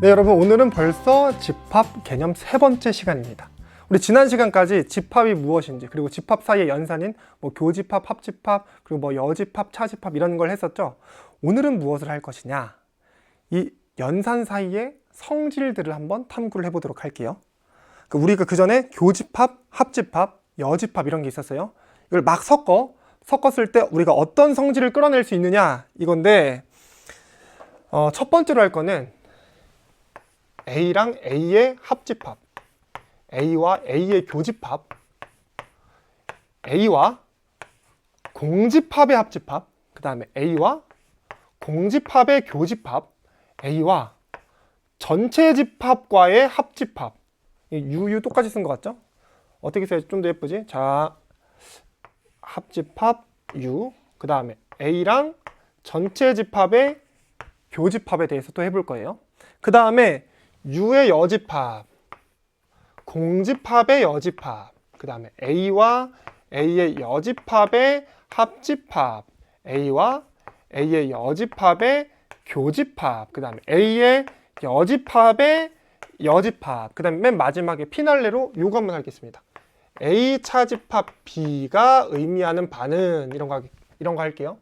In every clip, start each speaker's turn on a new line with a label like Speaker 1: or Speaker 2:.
Speaker 1: 네, 여러분, 오늘은 벌써 집합 개념 세 번째 시간입니다. 우리 지난 시간까지 집합이 무엇인지, 그리고 집합 사이의 연산인 교집합, 합집합, 그리고 여집합, 차집합 이런 걸 했었죠. 오늘은 무엇을 할 것이냐? 이 연산 사이의 성질들을 한번 탐구를 해보도록 할게요. 우리가 그 전에 교집합, 합집합, 여집합 이런 게 있었어요. 이걸 막 섞었을 때 우리가 어떤 성질을 끌어낼 수 있느냐 이건데, 첫 번째로 할 거는 A랑 A의 합집합, A와 A의 교집합, A와 공집합의 합집합, 그 다음에 A와 공집합의 교집합, A와 전체 집합과의 합집합. 유유 똑같이 쓴 것 같죠? 어떻게 써야 좀 더 예쁘지? 자, 합집합 U, 그 다음에 A랑 전체 집합의 교집합에 대해서 또 해볼 거예요. 그 다음에 U의 여집합, 공집합의 여집합, 그 다음에 A와 A의 여집합의 합집합, A와 A의 여집합의 교집합, 그 다음에 A의 여집합의 여집합, 그 다음에 맨 마지막에 피날레로 요거 한번 하겠습니다. A 차집합 B가 의미하는 바는 이런 거 할게요.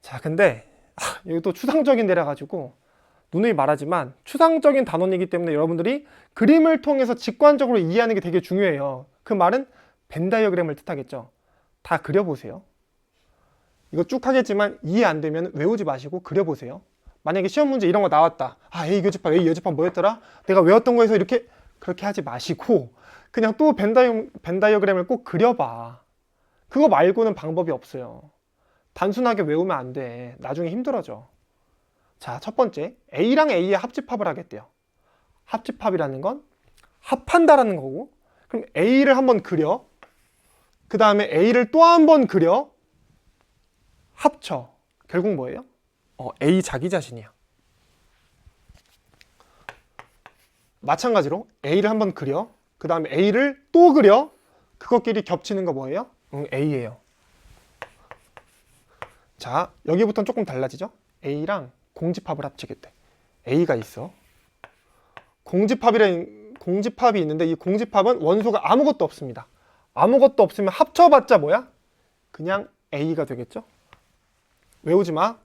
Speaker 1: 자, 근데 이것도 추상적인 데라 가지고 누누이 말하지만 추상적인 단원이기 때문에 여러분들이 그림을 통해서 직관적으로 이해하는 게 되게 중요해요. 그 말은 벤 다이어그램을 뜻하겠죠. 다 그려보세요. 이거 쭉 하겠지만 이해 안 되면 외우지 마시고 그려보세요. 만약에 시험 문제 이런 거 나왔다. A 교집합, A 여집합 뭐였더라? 내가 외웠던 거에서 그렇게 하지 마시고 그냥 또 벤 다이어그램을 꼭 그려봐. 그거 말고는 방법이 없어요. 단순하게 외우면 안 돼. 나중에 힘들어져. 자, 첫 번째, A랑 A의 합집합을 하겠대요. 합집합이라는 건 합한다라는 거고, 그럼 A를 한번 그려, 그 다음에 A를 또 한 번 그려, 합쳐. 결국 뭐예요? A 자기 자신이야. 마찬가지로 A를 한번 그려, 그 다음에 A를 또 그려, 그것끼리 겹치는 거 뭐예요? A예요. 자, 여기부터는 조금 달라지죠? A랑 공집합을 합치겠대. A가 있어. 공집합이 있는데 이 공집합은 원소가 아무것도 없습니다. 아무것도 없으면 합쳐봤자 뭐야? 그냥 A가 되겠죠? 외우지 마.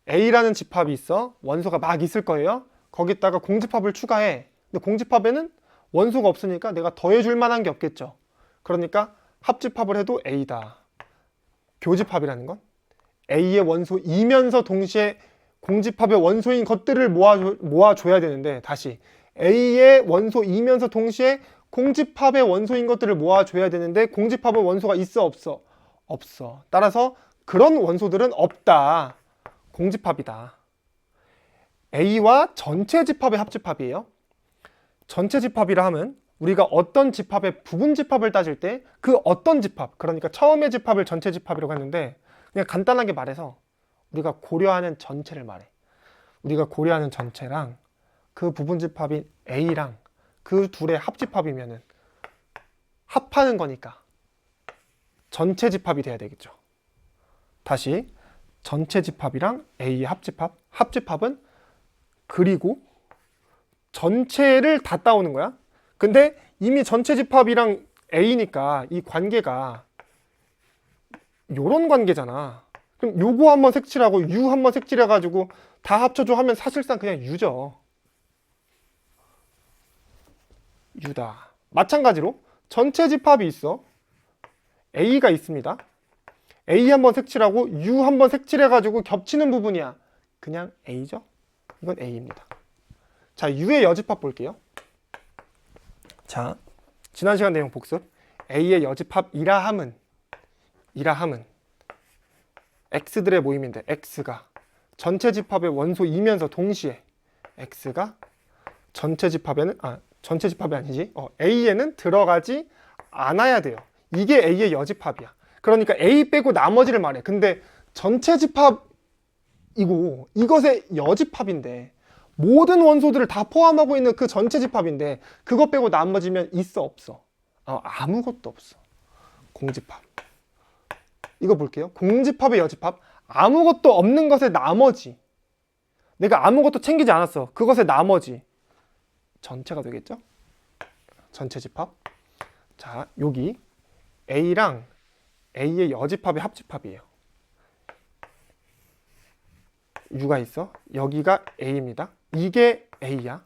Speaker 1: A라는 집합이 있어. 원소가 막 있을 거예요. 거기다가 공집합을 추가해. 근데 공집합에는 원소가 없으니까 내가 더해줄 만한 게 없겠죠. 그러니까 합집합을 해도 A다. 교집합이라는 건 A의 원소이면서 동시에 공집합의 원소인 것들을 모아줘야 되는데, 다시 A의 원소이면서 동시에 공집합의 원소인 것들을 모아줘야 되는데 공집합의 원소가 있어 없어? 없어. 따라서 그런 원소들은 없다. 공집합이다. A와 전체 집합의 합집합이에요. 전체 집합이라 하면 우리가 어떤 집합의 부분 집합을 따질 때 그 어떤 집합, 그러니까 처음의 집합을 전체 집합이라고 했는데, 그냥 간단하게 말해서 우리가 고려하는 전체를 말해. 우리가 고려하는 전체랑 그 부분 집합인 A랑 그 둘의 합집합이면은 합하는 거니까 전체 집합이 돼야 되겠죠. 다시 전체 집합이랑 A의 합집합, 합집합은 그리고 전체를 다 따오는 거야. 근데 이미 전체 집합이랑 A니까 이 관계가 요런 관계잖아. 그럼 요거 한번 색칠하고 U 한번 색칠해가지고 다 합쳐줘 하면 사실상 그냥 U죠. U다. 마찬가지로 전체 집합이 있어. A가 있습니다. A 한번 색칠하고 U 한번 색칠해가지고 겹치는 부분이야. 그냥 A죠. 이건 A입니다. 자, U의 여집합 볼게요. 자, 지난 시간 내용 복습. A의 여집합이라 함은 X들의 모임인데 X가 전체 집합의 원소이면서 동시에 X가 전체 집합이 아니지. A에는 들어가지 않아야 돼요. 이게 A의 여집합이야. 그러니까 A 빼고 나머지를 말해. 근데 전체 집합이고 이것의 여집합인데 모든 원소들을 다 포함하고 있는 그 전체 집합인데 그것 빼고 나머지면 있어 없어? 아무것도 없어. 공집합. 이거 볼게요. 공집합의 여집합. 아무것도 없는 것의 나머지. 내가 아무것도 챙기지 않았어. 그것의 나머지 전체가 되겠죠? 전체 집합. 자, 여기 A랑 A의 여집합의 합집합이에요. U가 있어. 여기가 A입니다. 이게 A야.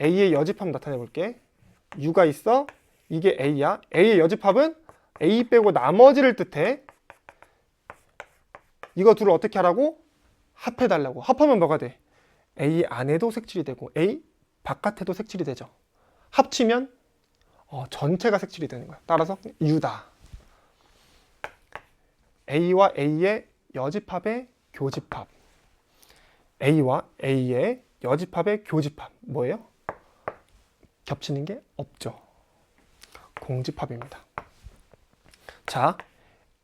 Speaker 1: A의 여집합 나타내 볼게. U가 있어. 이게 A야. A의 여집합은 A 빼고 나머지를 뜻해. 이거 둘을 어떻게 하라고? 합해달라고. 합하면 뭐가 돼? A 안에도 색칠이 되고 A 바깥에도 색칠이 되죠. 합치면 전체가 색칠이 되는 거야. 따라서 U다. A와 A의 여집합의 교집합. A와 A의 여집합의 교집합. 뭐예요? 겹치는 게 없죠. 공집합입니다. 자,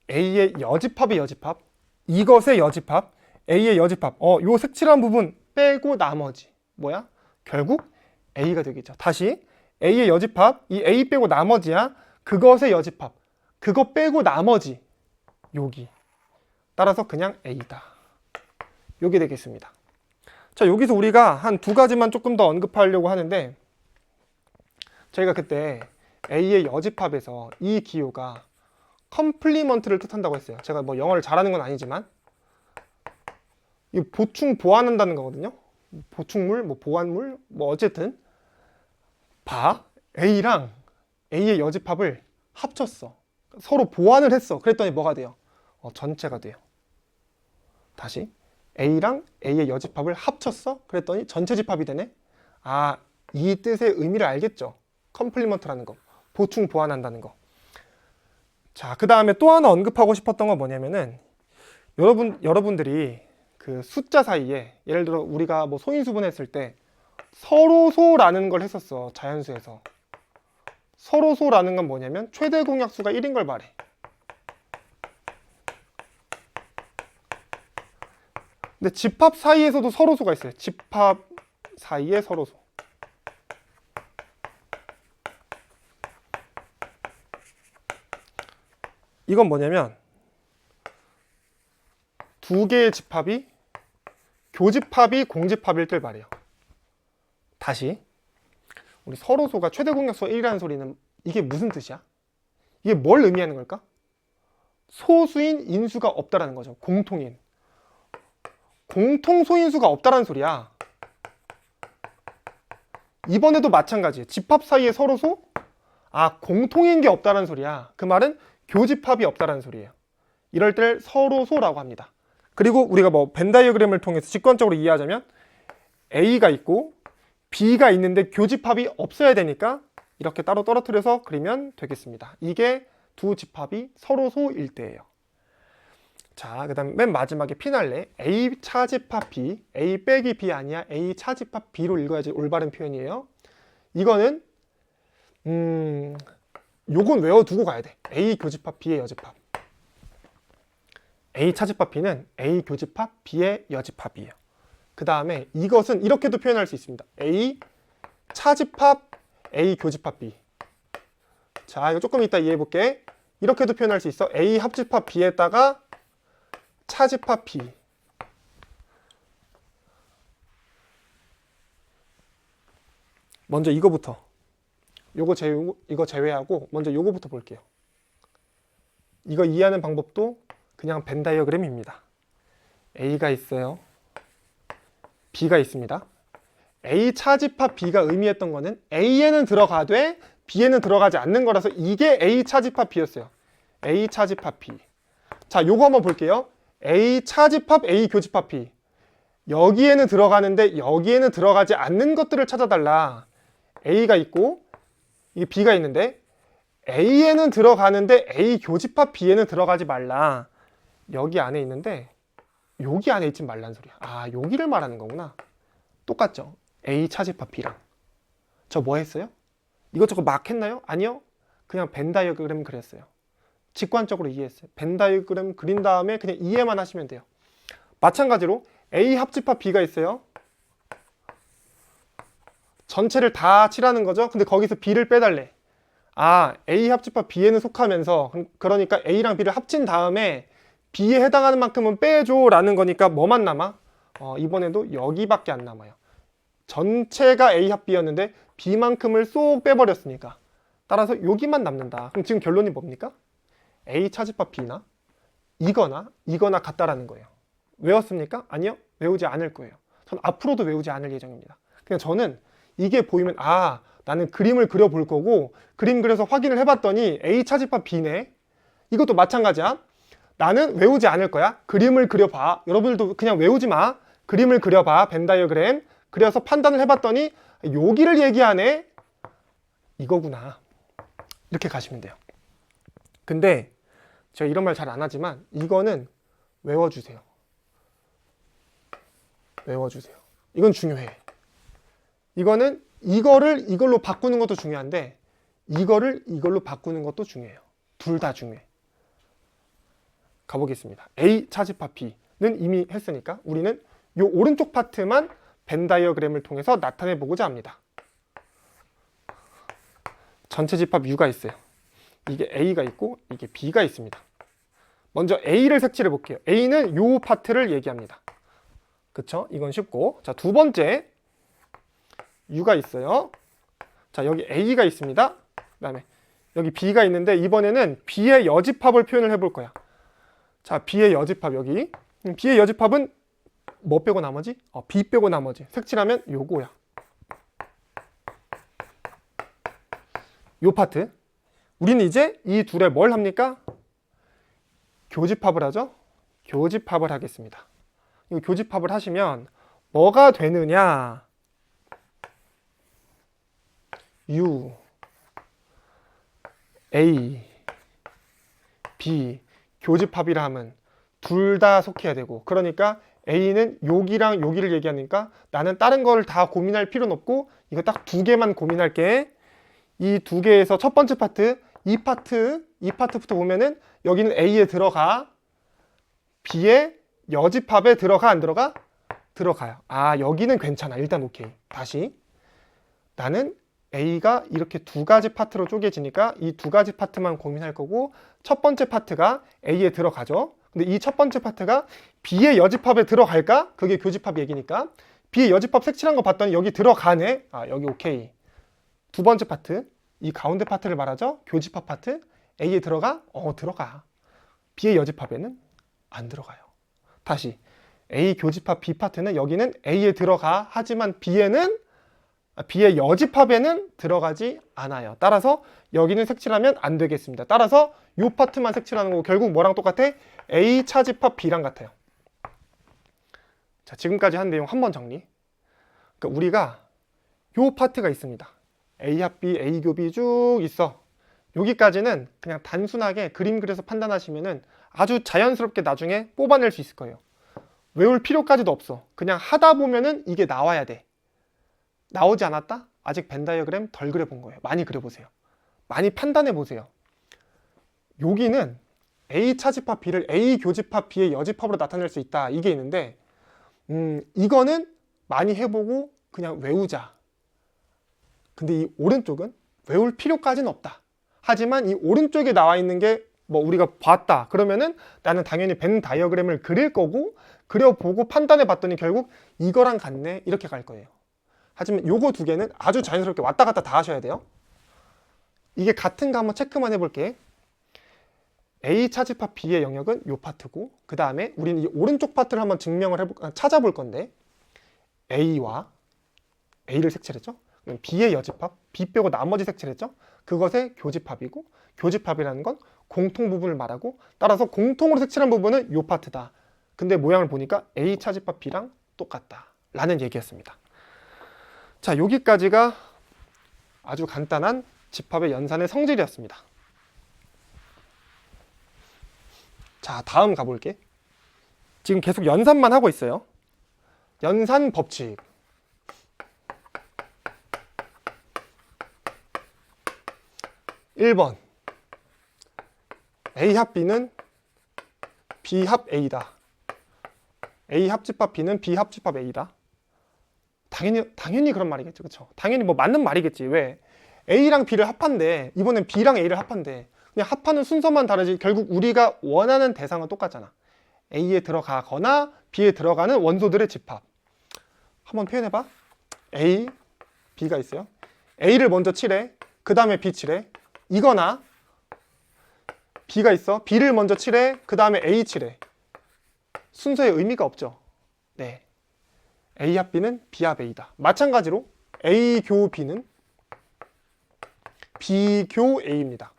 Speaker 1: A의 여집합의 여집합. 이것의 여집합. A의 여집합. 요 색칠한 부분 빼고 나머지. 뭐야? 결국 A가 되겠죠. 다시 A의 여집합. 이 A 빼고 나머지야. 그것의 여집합. 그거 빼고 나머지. 여기. 따라서 그냥 A다. 요게 되겠습니다. 자, 여기서 우리가 한 두 가지만 조금 더 언급하려고 하는데, 저희가 그때 A의 여집합에서 이 기호가 컴플리먼트를 뜻한다고 했어요. 제가 뭐 영어를 잘하는 건 아니지만 이 보충 보완한다는 거거든요. 보충물, 뭐 보완물, 뭐 어쨌든 봐, A랑 A의 여집합을 합쳤어. 서로 보완을 했어. 그랬더니 뭐가 돼요? 전체가 돼요. 다시 A랑 A의 여집합을 합쳤어. 그랬더니 전체 집합이 되네. 아, 이 뜻의 의미를 알겠죠? 컴플리먼트라는 거, 보충 보완한다는 거. 자, 그 다음에 또 하나 언급하고 싶었던 건 뭐냐면은 여러분들이 그 숫자 사이에 예를 들어 우리가 뭐 소인수분 했을 때 서로소라는 걸 했었어. 자연수에서. 서로소라는 건 뭐냐면 최대 공약수가 1인 걸 말해. 근데 집합 사이에서도 서로소가 있어요. 집합 사이에 서로소. 이건 뭐냐면 두 개의 집합이 교집합이 공집합일 때 말이에요. 다시 우리 서로소가 최대 공약수가 1이라는 소리는 이게 무슨 뜻이야? 이게 뭘 의미하는 걸까? 소수인 인수가 없다라는 거죠. 공통인. 공통 소인수가 없다라는 소리야. 이번에도 마찬가지. 집합 사이에 서로소? 공통인 게 없다라는 소리야. 그 말은 교집합이 없다라는 소리예요. 이럴 때 서로소라고 합니다. 그리고 우리가 뭐 벤 다이어그램을 통해서 직관적으로 이해하자면 A가 있고 B가 있는데 교집합이 없어야 되니까 이렇게 따로 떨어뜨려서 그리면 되겠습니다. 이게 두 집합이 서로소일 때예요. 자, 그 다음 맨 마지막에 피날레. A 차집합 B. A 빼기 B 아니야. A 차집합 B로 읽어야지 올바른 표현이에요. 이거는 요건 외워두고 가야 돼. A 교집합 B의 여집합. A 차집합 B는 A 교집합 B의 여집합이에요. 그 다음에 이것은 이렇게도 표현할 수 있습니다. A 차집합 A 교집합 B. 자, 이거 조금 이따 이해해 볼게. 이렇게도 표현할 수 있어. A 합집합 B에다가 차집합 B. 먼저 이거부터. 이거 제외하고 먼저 요거부터 볼게요. 이거 이해하는 방법도 그냥 벤 다이어그램입니다. A가 있어요. B가 있습니다. A 차집합 B가 의미했던 거는 A에는 들어가되 B에는 들어가지 않는 거라서 이게 A 차집합 B였어요. A 차집합 B. 자, 요거 한번 볼게요. A 차집합 A 교집합 B. 여기에는 들어가는데 여기에는 들어가지 않는 것들을 찾아달라. A가 있고 이게 B가 있는데 A에는 들어가는데 A 교집합 B에는 들어가지 말라. 여기 안에 있는데 여기 안에 있지 말라는 소리야. 여기를 말하는 거구나. 똑같죠? A 차집합 B랑. 저 뭐 했어요? 이것저것 막 했나요? 아니요. 그냥 벤 다이어그램 그렸어요. 직관적으로 이해했어요. 벤 다이어그램 그린 다음에 그냥 이해만 하시면 돼요. 마찬가지로 A 합집합 B가 있어요. 전체를 다 칠하는 거죠. 근데 거기서 B를 빼달래. A 합집합 B에는 속하면서 그러니까 A랑 B를 합친 다음에 B에 해당하는 만큼은 빼줘 라는 거니까 뭐만 남아? 이번에도 여기밖에 안 남아요. 전체가 A 합 B였는데 B만큼을 쏙 빼버렸으니까 따라서 여기만 남는다. 그럼 지금 결론이 뭡니까? A 차집합 B나 이거나 같다라는 거예요. 외웠습니까? 아니요. 외우지 않을 거예요. 전 앞으로도 외우지 않을 예정입니다. 그냥 저는 이게 보이면 나는 그림을 그려볼 거고 그림 그려서 확인을 해봤더니 A 차집합 B네. 이것도 마찬가지야. 나는 외우지 않을 거야. 그림을 그려봐. 여러분들도 그냥 외우지 마. 그림을 그려봐. 벤 다이어그램. 그려서 판단을 해봤더니 여기를 얘기하네. 이거구나. 이렇게 가시면 돼요. 근데 제가 이런 말 잘 안 하지만 이거는 외워주세요. 외워주세요. 이건 중요해. 이거는 이걸로 바꾸는 것도 중요한데 이걸로 바꾸는 것도 중요해요. 둘 다 중요해. 가보겠습니다. A 차집합 B는 이미 했으니까 우리는 이 오른쪽 파트만 벤 다이어그램을 통해서 나타내 보고자 합니다. 전체 집합 U가 있어요. 이게 A가 있고 이게 B가 있습니다. 먼저 A를 색칠해 볼게요. A는 이 파트를 얘기합니다. 그쵸? 이건 쉽고. 자, 두 번째 U가 있어요. 자, 여기 A가 있습니다. 그 다음에 여기 B가 있는데 이번에는 B의 여집합을 표현을 해볼 거야. 자, B의 여집합 여기. B의 여집합은 뭐 빼고 나머지? B 빼고 나머지. 색칠하면 요거야. 요 파트. 우리는 이제 이 둘에 뭘 합니까? 교집합을 하죠. 교집합을 하겠습니다. 이 교집합을 하시면 뭐가 되느냐? U, A, B 교집합이라 하면 둘 다 속해야 되고 그러니까 A는 여기랑 여기를 얘기하니까 나는 다른 걸 다 고민할 필요는 없고 이거 딱 두 개만 고민할게. 이 두 개에서 첫 번째 파트, 이 파트부터 보면은 여기는 A에 들어가, B의 여집합에 들어가 안 들어가? 들어가요. 여기는 괜찮아. 일단 오케이. 다시 나는 A가 이렇게 두 가지 파트로 쪼개지니까 이 두 가지 파트만 고민할 거고 첫 번째 파트가 A에 들어가죠. 근데 이 첫 번째 파트가 B의 여집합에 들어갈까? 그게 교집합 얘기니까 B의 여집합 색칠한 거 봤더니 여기 들어가네. 여기 오케이. 두 번째 파트, 이 가운데 파트를 말하죠. 교집합 파트. A에 들어가? 들어가. B의 여집합에는 안 들어가요. 다시 A 교집합 B 파트는 여기는 A에 들어가 하지만 B의 여집합에는 들어가지 않아요. 따라서 여기는 색칠하면 안 되겠습니다. 따라서 이 파트만 색칠하는 거고 결국 뭐랑 똑같아? A 차집합 B랑 같아요. 자, 지금까지 한 내용 한번 정리. 그러니까 우리가 이 파트가 있습니다. A 합 B, A 교비 쭉 있어. 여기까지는 그냥 단순하게 그림 그려서 판단하시면은 아주 자연스럽게 나중에 뽑아낼 수 있을 거예요. 외울 필요까지도 없어. 그냥 하다 보면은 이게 나와야 돼. 나오지 않았다? 아직 벤 다이어그램 덜 그려본 거예요. 많이 그려보세요. 많이 판단해 보세요. 여기는 A 차집합 B를 A 교집합 B의 여집합으로 나타낼 수 있다. 이게 있는데 이거는 많이 해보고 그냥 외우자. 근데 이 오른쪽은 외울 필요까지는 없다. 하지만 이 오른쪽에 나와 있는 게 뭐 우리가 봤다. 그러면은 나는 당연히 벤 다이어그램을 그릴 거고 그려보고 판단해 봤더니 결국 이거랑 같네. 이렇게 갈 거예요. 하지만 요거 두 개는 아주 자연스럽게 왔다 갔다 다 하셔야 돼요. 이게 같은가 한번 체크만 해볼게. A 차집합 B의 영역은 요 파트고 그 다음에 우리는 이 오른쪽 파트를 한번 찾아볼 건데 A와 A를 색칠했죠. 그럼 B의 여집합, B 빼고 나머지 색칠했죠. 그것의 교집합이고 교집합이라는 건 공통 부분을 말하고 따라서 공통으로 색칠한 부분은 요 파트다. 근데 모양을 보니까 A 차집합 B랑 똑같다 라는 얘기였습니다. 자, 여기까지가 아주 간단한 집합의 연산의 성질이었습니다. 자, 다음 가볼게. 지금 계속 연산만 하고 있어요. 연산 법칙. (1번) A 합 B는 B 합 A다. A 합집합 B는 B 합집합 A다. 당연히 그런 말이겠죠. 그쵸? 당연히 뭐 맞는 말이겠지. 왜? A랑 B를 합한대. 이번엔 B랑 A를 합한대. 그냥 합하는 순서만 다르지 결국 우리가 원하는 대상은 똑같잖아. A에 들어가거나 B에 들어가는 원소들의 집합. 한번 표현해봐. A, B가 있어요. A를 먼저 칠해. 그 다음에 B 칠해. 이거나 B가 있어. B를 먼저 칠해. 그 다음에 A 칠해. 순서에 의미가 없죠. 네. A 합 B는 B 합 A다. 마찬가지로 A 교 B는 B 교 A입니다.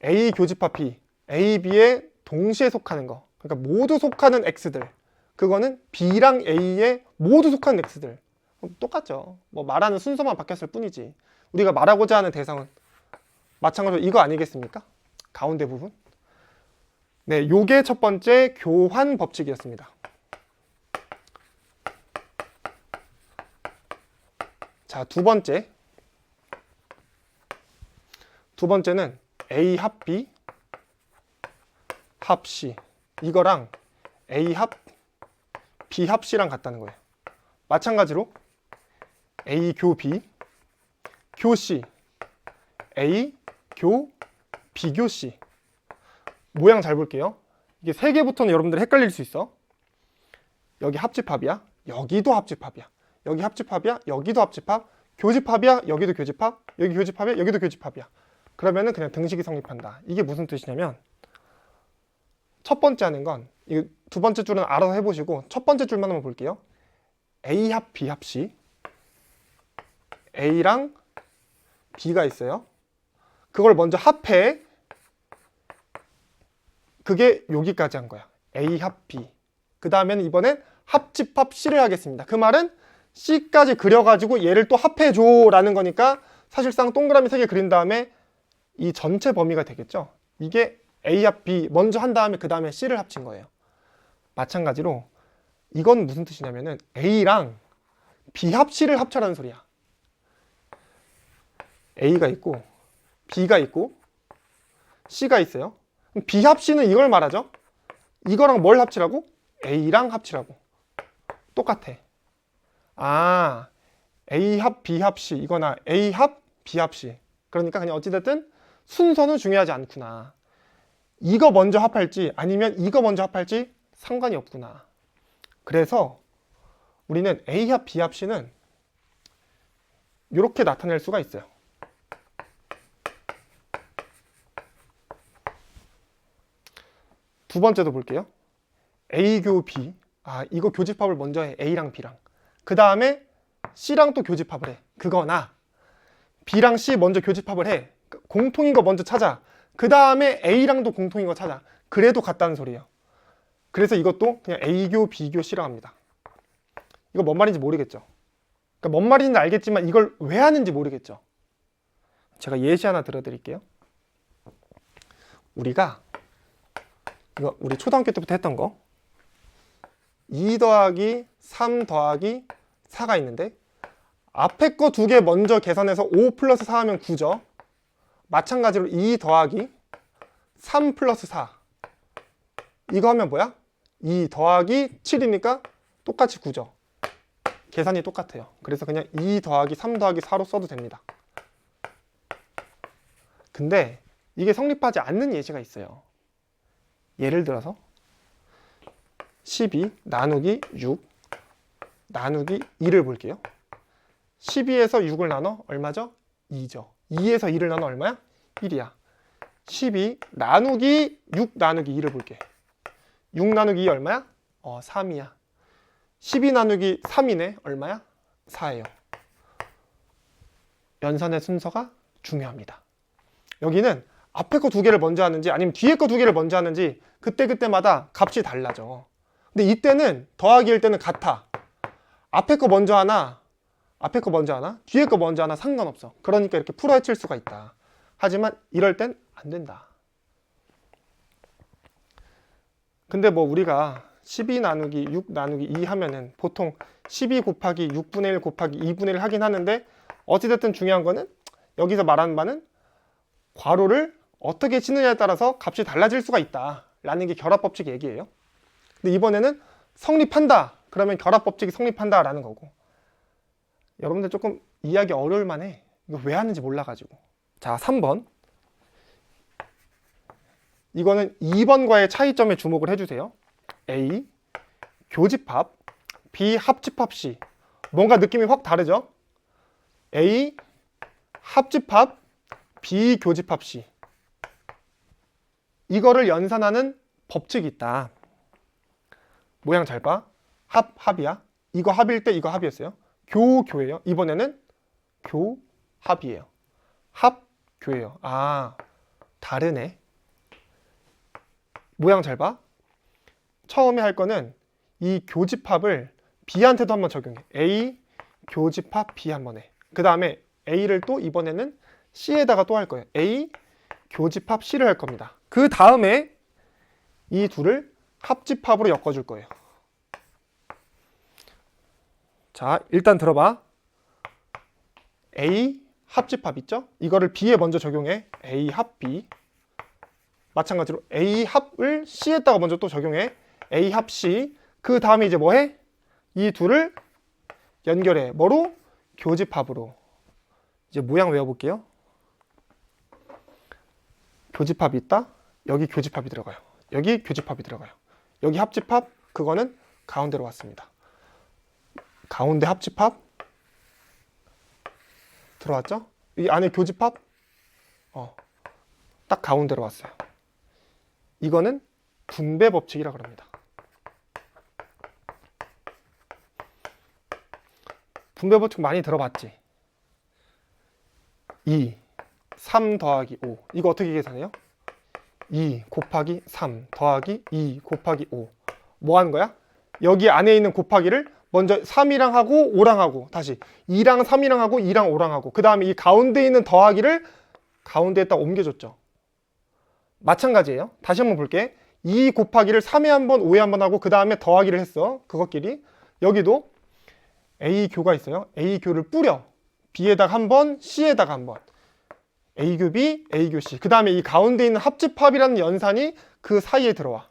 Speaker 1: A 교집합 B, A, B에 동시에 속하는 거. 그러니까 모두 속하는 X들. 그거는 B랑 A에 모두 속하는 X들. 똑같죠. 뭐 말하는 순서만 바뀌었을 뿐이지. 우리가 말하고자 하는 대상은 마찬가지로 이거 아니겠습니까? 가운데 부분. 네, 요게 첫 번째 교환 법칙이었습니다. 자, 두 번째는 A 합 B 합 C. 이거랑 A 합 B 합 C랑 같다는 거예요. 마찬가지로 A 교 B 교 C, A 교 B 교 C. 모양 잘 볼게요. 이게 세 개부터는 여러분들 헷갈릴 수 있어. 여기 합집합이야. 여기도 합집합이야. 여기 합집합이야. 여기도 합집합. 교집합이야. 여기도 교집합. 여기 교집합이야. 여기도 교집합이야. 그러면은 그냥 등식이 성립한다. 이게 무슨 뜻이냐면 첫 번째 하는 건 이 두 번째 줄은 알아서 해보시고 첫 번째 줄만 한번 볼게요. A 합 B 합 C. A랑 B가 있어요. 그걸 먼저 합해. 그게 여기까지 한 거야. A 합 B. 그 다음에는 이번엔 합집합 C를 하겠습니다. 그 말은 C까지 그려가지고 얘를 또 합해줘 라는 거니까 사실상 동그라미 3개 그린 다음에 이 전체 범위가 되겠죠. 이게 A 합 B 먼저 한 다음에 그 다음에 C를 합친 거예요. 마찬가지로 이건 무슨 뜻이냐면은 A랑 B 합 C를 합쳐라는 소리야. A가 있고 B가 있고 C가 있어요. B 합 C는 이걸 말하죠. 이거랑 뭘 합치라고? A랑 합치라고. 똑같아. 아, A 합 B 합 C 이거나 A 합 B 합 C. 그러니까 그냥 어찌됐든 순서는 중요하지 않구나. 이거 먼저 합할지 아니면 이거 먼저 합할지 상관이 없구나. 그래서 우리는 A 합 B 합 C는 이렇게 나타낼 수가 있어요. 두 번째도 볼게요. A 교 B. 아, 이거 교집합을 먼저 해. A랑 B랑. 그 다음에 C랑 또 교집합을 해. 그거나 B랑 C 먼저 교집합을 해. 공통인 거 먼저 찾아. 그 다음에 A랑도 공통인 거 찾아. 그래도 같다는 소리예요. 그래서 이것도 그냥 A교, B교, C라고 합니다. 이거 뭔 말인지 모르겠죠. 그러니까 뭔 말인지 알겠지만 이걸 왜 하는지 모르겠죠. 제가 예시 하나 들어드릴게요. 우리가 이거 우리 초등학교 때부터 했던 거 2 더하기 3 더하기 4가 있는데 앞에 거 두 개 먼저 계산해서 5 플러스 4 하면 9죠. 마찬가지로 2 더하기 3 플러스 4 이거 하면 뭐야? 2 더하기 7이니까 똑같이 9죠. 계산이 똑같아요. 그래서 그냥 2 더하기 3 더하기 4로 써도 됩니다. 근데 이게 성립하지 않는 예시가 있어요. 예를 들어서 12 나누기 6 나누기 2를 볼게요. 12에서 6을 나눠 얼마죠? 2죠. 2에서 2를 나눠 얼마야? 1이야. 12 나누기 6 나누기 2를 볼게. 6 나누기 2 얼마야? 3이야. 12 나누기 3이네. 얼마야? 4예요. 연산의 순서가 중요합니다. 여기는 앞에 거 두 개를 먼저 하는지 아니면 뒤에 거 두 개를 먼저 하는지 그때그때마다 값이 달라져. 근데 이때는 더하기일 때는 같아. 앞에 거 먼저 하나, 뒤에 거 먼저 하나 상관없어. 그러니까 이렇게 풀어 헤칠 수가 있다. 하지만 이럴 땐 안 된다. 근데 뭐 우리가 12 나누기 6 나누기 2 하면은 보통 12 곱하기 6분의 1 곱하기 2분의 1 하긴 하는데 어찌됐든 중요한 거는 여기서 말하는 바는 괄호를 어떻게 치느냐에 따라서 값이 달라질 수가 있다 라는 게 결합법칙 얘기예요. 근데 이번에는 성립한다 그러면 결합법칙이 성립한다 라는 거고 여러분들 조금 이해하기 어려울 만해. 이거 왜 하는지 몰라가지고. 자, 3번 이거는 2번과의 차이점에 주목을 해주세요. A 교집합 B 합집합 C. 뭔가 느낌이 확 다르죠? A 합집합 B 교집합 C. 이거를 연산하는 법칙이 있다. 모양 잘 봐. 합이야. 이거 합일 때 이거 합이었어요. 교예요. 이번에는 교합이에요. 합교예요. 아, 다르네. 모양 잘 봐. 처음에 할 거는 이 교집합을 B한테도 한번 적용해. A 교집합 B 한번 해. 그 다음에 A를 또 이번에는 C에다가 또 할 거예요. A 교집합 C를 할 겁니다. 그 다음에 이 둘을 합집합으로 엮어줄 거예요. 자, 일단 들어봐. A 합집합 있죠? 이거를 B에 먼저 적용해. A 합 B. 마찬가지로 A 합을 C에다가 먼저 또 적용해. A 합 C. 그 다음에 이제 뭐 해? 이 둘을 연결해. 뭐로? 교집합으로. 이제 모양 외워볼게요. 교집합이 있다. 여기 교집합이 들어가요. 여기 교집합이 들어가요. 여기 합집합, 그거는 가운데로 왔습니다. 가운데 합집합 들어왔죠? 이 안에 교집합 딱 가운데로 왔어요. 이거는 분배 법칙이라 그럽니다. 분배 법칙 많이 들어봤지? 2, 3 더하기 5. 이거 어떻게 계산해요? 2 곱하기 3 더하기 2 곱하기 5. 뭐 하는 거야? 여기 안에 있는 곱하기를 먼저 3이랑 하고 5랑 하고, 다시 2랑 3이랑 하고 2랑 5랑 하고, 그 다음에 이 가운데 있는 더하기를 가운데에다 옮겨줬죠. 마찬가지예요. 다시 한번 볼게. 2 곱하기를 3에 한 번, 5에 한 번 하고, 그 다음에 더하기를 했어. 그것끼리. 여기도 A교가 있어요. A교를 뿌려. B에다가 한 번, C에다가 한 번. A교 B, A교 C. 그 다음에 이 가운데 있는 합집합이라는 연산이 그 사이에 들어와.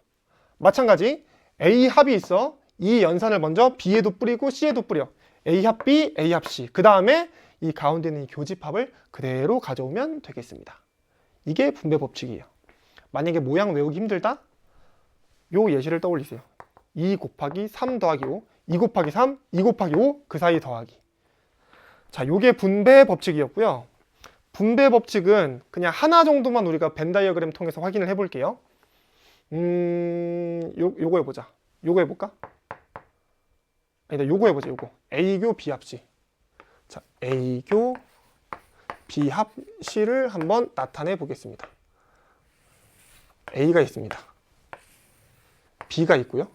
Speaker 1: 마찬가지 A 합이 있어. 이 연산을 먼저 B에도 뿌리고 C에도 뿌려. A 합 B, A 합 C. 그 다음에 이 가운데 있는 이 교집합을 그대로 가져오면 되겠습니다. 이게 분배 법칙이에요. 만약에 모양 외우기 힘들다? 요 예시를 떠올리세요. 2 곱하기 3 더하기 5, 2 곱하기 3, 2 곱하기 5, 그 사이 더하기. 자, 요게 분배 법칙이었고요. 분배 법칙은 그냥 하나 정도만 우리가 벤 다이어그램 통해서 확인을 해볼게요. 요거 해보자. 요거 해볼까? 아니다, 요거 해보자. 요거 A교 B합 C. 자, A교 B합 C를 한번 나타내 보겠습니다. A가 있습니다. B가 있고요.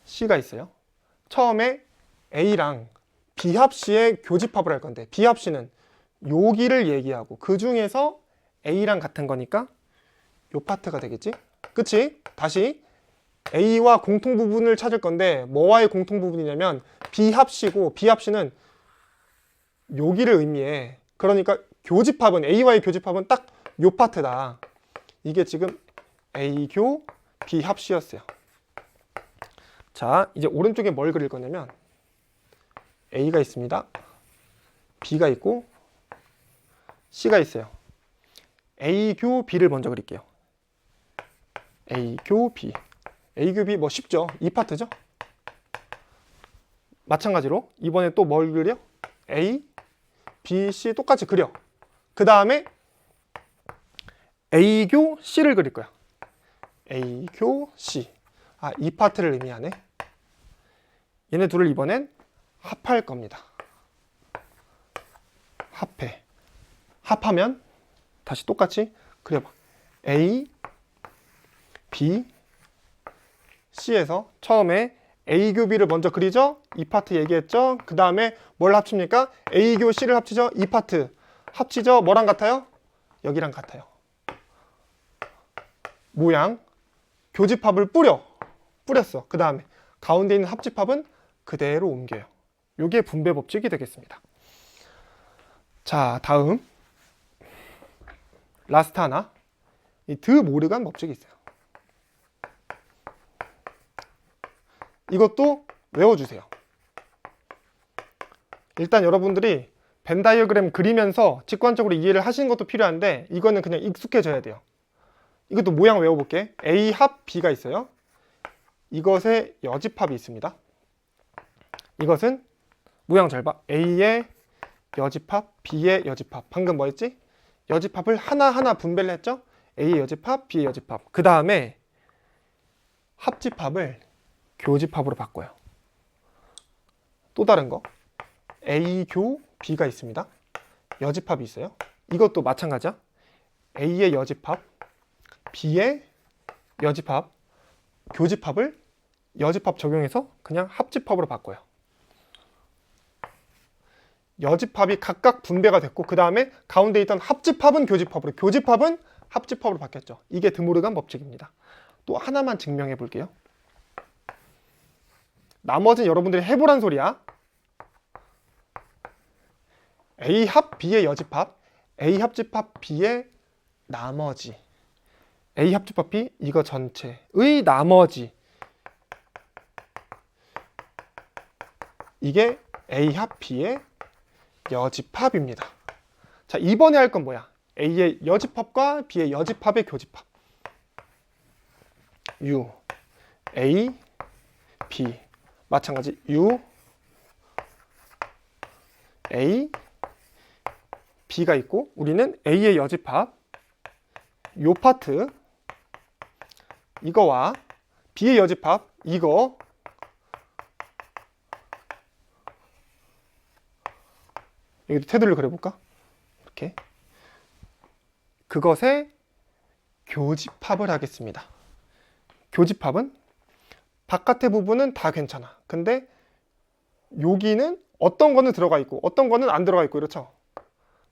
Speaker 1: C가 있어요. 처음에 A랑 B합 C의 교집합을 할 건데, B합 C는 여기를 얘기하고 그 중에서 A랑 같은 거니까 요 파트가 되겠지? 그치? 다시 A와 공통 부분을 찾을 건데 뭐와의 공통 부분이냐면 B합 C고, B합 C는 여기를 의미해. 그러니까 교집합은, A와의 교집합은 딱 요 파트다. 이게 지금 A교 B합 C였어요. 자, 이제 오른쪽에 뭘 그릴 거냐면 A가 있습니다. B가 있고 C가 있어요. A교 B를 먼저 그릴게요. A교 B. A교 B 뭐 쉽죠? 이 파트죠? 마찬가지로 이번에 또 뭘 그려? A, B, C 똑같이 그려. 그 다음에 A교 C를 그릴 거야. A교 C. 아, 이 파트를 의미하네. 얘네 둘을 이번엔 합할 겁니다. 합해. 합하면 다시 똑같이 그려봐. A, B, C에서 처음에 A교 B를 먼저 그리죠? 이 파트 얘기했죠? 그 다음에 뭘 합칩니까? A교 C를 합치죠? 이 파트 합치죠? 뭐랑 같아요? 여기랑 같아요. 모양 교집합을 뿌렸어. 그 다음에 가운데 있는 합집합은 그대로 옮겨요. 이게 분배 법칙이 되겠습니다. 자, 다음 라스트 하나, 이 드 모르간 법칙이 있어요. 이것도 외워주세요. 일단 여러분들이 벤 다이어그램 그리면서 직관적으로 이해를 하시는 것도 필요한데, 이거는 그냥 익숙해져야 돼요. 이것도 모양 외워볼게. A 합 B가 있어요. 이것의 여집합이 있습니다. 이것은 모양 잘 봐. A의 여집합, B의 여집합. 방금 뭐 했지? 여집합을 하나하나 분배를 했죠? A의 여집합, B의 여집합. 그 다음에 합집합을 교집합으로 바꿔요. 또 다른 거. A 교 B가 있습니다. 여집합이 있어요. 이것도 마찬가지야. A의 여집합, B의 여집합, 교집합을 여집합 적용해서 그냥 합집합으로 바꿔요. 여집합이 각각 분배가 됐고 그 다음에 가운데 있던 합집합은 교집합으로, 교집합은 합집합으로 바뀌었죠. 이게 드모르간 법칙입니다. 또 하나만 증명해 볼게요. 나머지는 여러분들이 해보란 소리야. A 합 B의 여집합, A 합집합 B의 나머지, A 합집합 B 이거 전체의 나머지, 이게 A 합 B의 여집합입니다. 자, 이번에 할 건 뭐야? A의 여집합과 B의 여집합의 교집합. U, A, B 마찬가지 U, A, B가 있고 우리는 A의 여집합 요 파트 이거와 B의 여집합 이거 여기도 테두리를 그려볼까? 이렇게 그것의 교집합을 하겠습니다. 교집합은 바깥의 부분은 다 괜찮아. 근데 여기는 어떤 거는 들어가 있고 어떤 거는 안 들어가 있고 이렇죠.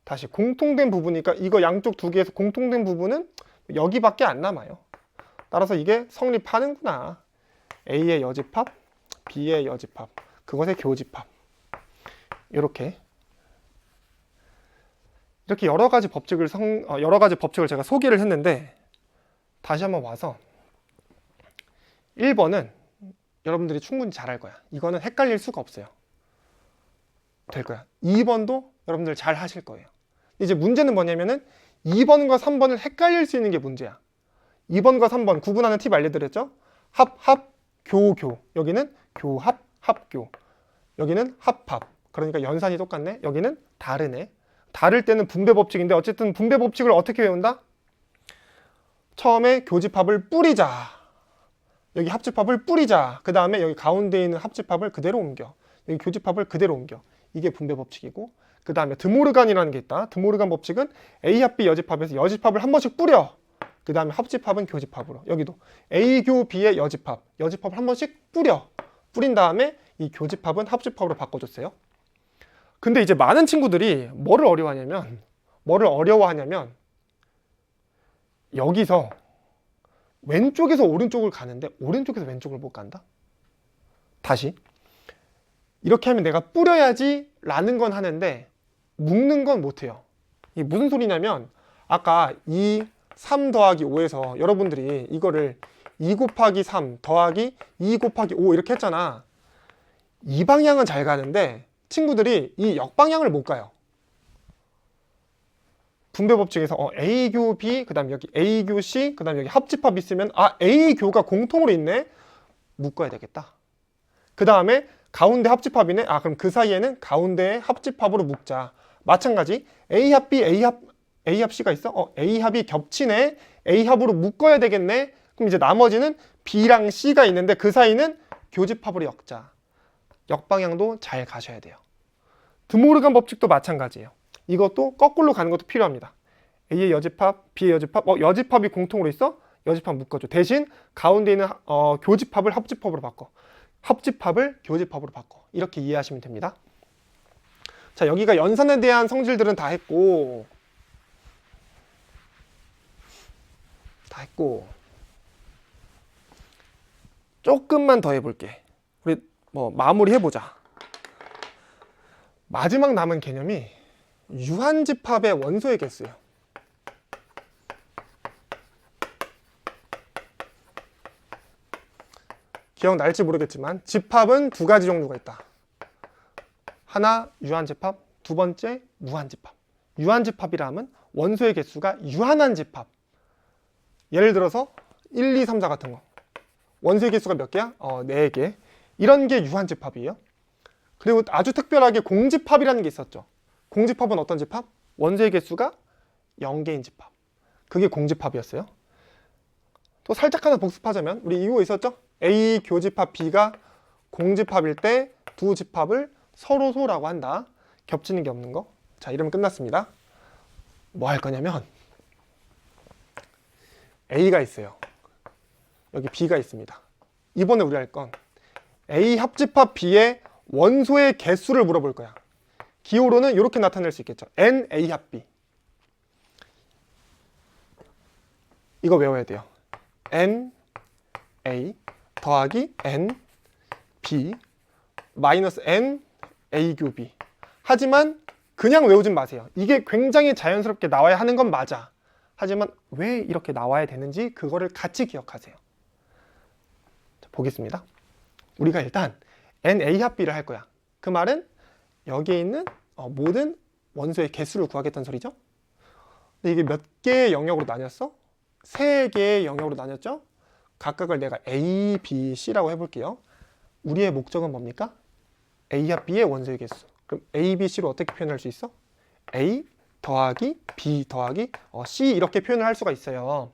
Speaker 1: 다시 공통된 부분이니까 이거 양쪽 두 개에서 공통된 부분은 여기밖에 안 남아요. 따라서 이게 성립하는구나. A의 여집합, B의 여집합, 그것의 교집합. 이렇게 여러 가지 법칙을 제가 소개를 했는데 다시 한번 와서 1번은 여러분들이 충분히 잘 할 거야. 이거는 헷갈릴 수가 없어요. 될 거야. 2번도 여러분들 잘 하실 거예요. 이제 문제는 뭐냐면은 2번과 3번을 헷갈릴 수 있는 게 문제야. 2번과 3번 구분하는 팁 알려드렸죠? 합, 교, 교. 여기는 교합, 합교. 여기는 합합. 그러니까 연산이 똑같네. 여기는 다르네. 다를 때는 분배 법칙인데 어쨌든 분배 법칙을 어떻게 외운다? 처음에 교집합을 뿌리자. 여기 합집합을 뿌리자. 그 다음에 여기 가운데 있는 합집합을 그대로 옮겨. 여기 교집합을 그대로 옮겨. 이게 분배 법칙이고 그 다음에 드모르간이라는 게 있다. 드모르간 법칙은 A 합 B 여집합에서 여집합을 한 번씩 뿌려. 그 다음에 합집합은 교집합으로. 여기도 A 교 B의 여집합을 한 번씩 뿌려. 뿌린 다음에 이 교집합은 합집합으로 바꿔줬어요. 근데 이제 많은 친구들이 뭐를 어려워하냐면 여기서 왼쪽에서 오른쪽을 가는데 오른쪽에서 왼쪽을 못 간다. 다시 이렇게 하면 내가 뿌려야지 라는 건 하는데 묶는 건 못해요. 이게 무슨 소리냐면 아까 3 더하기 5에서 여러분들이 이거를 2 곱하기 3 더하기 2 곱하기 5 이렇게 했잖아. 이 방향은 잘 가는데 친구들이 이 역방향을 못 가요. 분배 법칙에서 A교 B, 그 다음 여기 A교 C, 그 다음 여기 합집합 있으면 A교가 공통으로 있네? 묶어야 되겠다. 그 다음에 가운데 합집합이네? 그럼 그 사이에는 가운데에 합집합으로 묶자. 마찬가지 A 합 B, A 합 C가 있어? A 합이 겹치네? A 합으로 묶어야 되겠네? 그럼 이제 나머지는 B랑 C가 있는데 그 사이는 교집합으로 엮자. 역방향도 잘 가셔야 돼요. 드모르간 법칙도 마찬가지예요. 이것도 거꾸로 가는 것도 필요합니다. A의 여집합, B의 여집합, 여집합이 공통으로 있어? 여집합 묶어줘. 대신 가운데 있는 교집합을 합집합으로 바꿔. 합집합을 교집합으로 바꿔. 이렇게 이해하시면 됩니다. 자, 여기가 연산에 대한 성질들은 다 했고 조금만 더 해볼게. 우리 마무리 해보자. 마지막 남은 개념이 유한집합의 원소의 개수예요. 기억날지 모르겠지만 집합은 두 가지 종류가 있다. 하나 유한집합, 두 번째 무한집합. 유한집합이라 하면 원소의 개수가 유한한 집합. 예를 들어서 1, 2, 3, 4 같은 거. 원소의 개수가 몇 개야? 4개. 이런 게 유한집합이에요. 그리고 아주 특별하게 공집합이라는 게 있었죠. 공집합은 어떤 집합? 원소의 개수가 0개인 집합. 그게 공집합이었어요. 또 살짝 하나 복습하자면 우리 이거 있었죠? A 교집합 B가 공집합일 때 두 집합을 서로소라고 한다. 겹치는 게 없는 거. 자, 이러면 끝났습니다. 뭐 할 거냐면 A가 있어요. 여기 B가 있습니다. 이번에 우리 할 건 A 합집합 B의 원소의 개수를 물어볼 거야. 기호로는 이렇게 나타낼 수 있겠죠. N A 합 B. 이거 외워야 돼요. N A 더하기 N B 마이너스 N A 교 B. 하지만 그냥 외우진 마세요. 이게 굉장히 자연스럽게 나와야 하는 건 맞아. 하지만 왜 이렇게 나와야 되는지 그거를 같이 기억하세요. 자, 보겠습니다. 우리가 일단 NA 합 B를 할 거야. 그 말은 여기에 있는 모든 원소의 개수를 구하겠다는 소리죠. 근데 이게 몇 개의 영역으로 나뉘었어? 3개의 영역으로 나뉘었죠. 각각을 내가 A, B, C라고 해볼게요. 우리의 목적은 뭡니까? A 합 B의 원소의 개수. 그럼 A, B, C로 어떻게 표현할 수 있어? A 더하기 B 더하기 C 이렇게 표현을 할 수가 있어요.